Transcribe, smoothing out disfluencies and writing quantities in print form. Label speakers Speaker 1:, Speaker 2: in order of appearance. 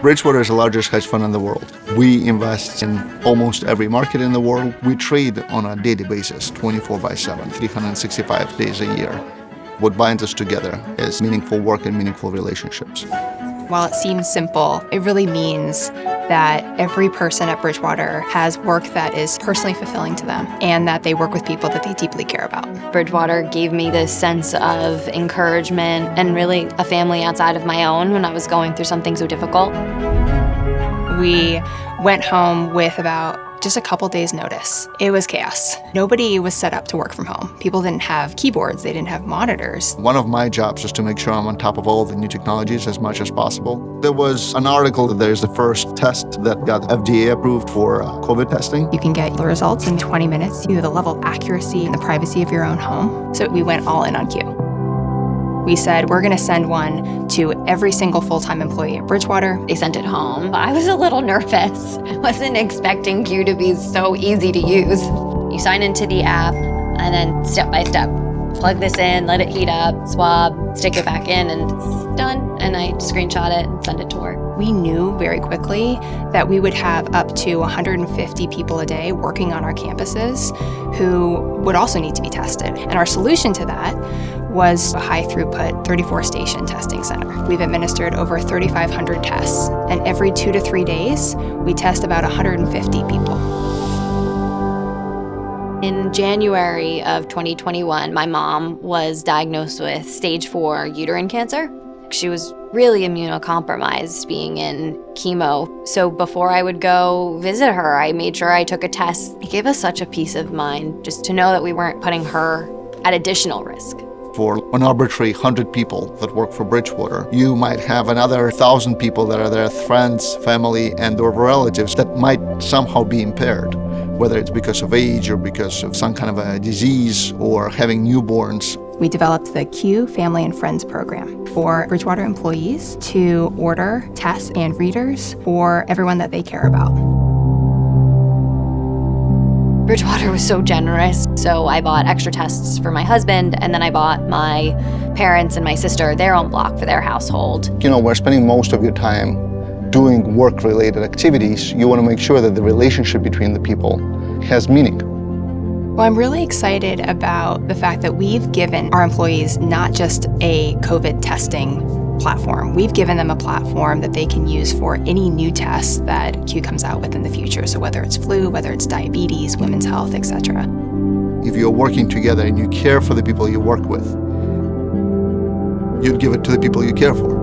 Speaker 1: Bridgewater is the largest hedge fund in the world. We invest in almost every market in the world. We trade on a daily basis, 24/7, 365 days a year. What binds us together is meaningful work and meaningful relationships.
Speaker 2: While it seems simple, it really means that every person at Bridgewater has work that is personally fulfilling to them and that they work with people that they deeply care about.
Speaker 3: Bridgewater gave me this sense of encouragement and really a family outside of my own when I was going through something so difficult.
Speaker 2: We went home with about just a couple days' notice. It was chaos. Nobody was set up to work from home. People didn't have keyboards, they didn't have monitors.
Speaker 1: One of my jobs is to make sure I'm on top of all the new technologies as much as possible. There was an article that there's the first test that got FDA approved for COVID testing.
Speaker 2: You can get the results in 20 minutes. You have the level of accuracy and the privacy of your own home. So we went all in on Q. We said, we're gonna send one to every single full-time employee at Bridgewater.
Speaker 3: They sent it home. I was a little nervous. I wasn't expecting Q to be so easy to use. You sign into the app and then step by step, plug this in, let it heat up, swab, stick it back in, and it's done. And I screenshot it and send it to work.
Speaker 2: We knew very quickly that we would have up to 150 people a day working on our campuses who would also need to be tested. And our solution to that was a high-throughput 34-station testing center. We've administered over 3,500 tests, and every 2 to 3 days, we test about 150 people.
Speaker 3: In January of 2021, my mom was diagnosed with stage 4 uterine cancer. She was really immunocompromised being in chemo. So before I would go visit her, I made sure I took a test. It gave us such a peace of mind just to know that we weren't putting her at additional risk.
Speaker 1: For an arbitrary 100 people that work for Bridgewater, you might have another 1,000 people that are their friends, family, and or relatives that might somehow be impaired, whether it's because of age or because of some kind of a disease or having newborns.
Speaker 2: We developed the Q Family and Friends program for Bridgewater employees to order tests and readers for everyone that they care about.
Speaker 3: Bridgewater was so generous, so I bought extra tests for my husband, and then I bought my parents and my sister their own block for their household.
Speaker 1: You know, we're spending most of your time doing work-related activities. You want to make sure that the relationship between the people has meaning.
Speaker 2: Well, I'm really excited about the fact that we've given our employees not just a COVID testing platform. We've given them a platform that they can use for any new tests that Q comes out with in the future. So whether it's flu, whether it's diabetes, women's health, etc.
Speaker 1: If you're working together and you care for the people you work with, you'd give it to the people you care for.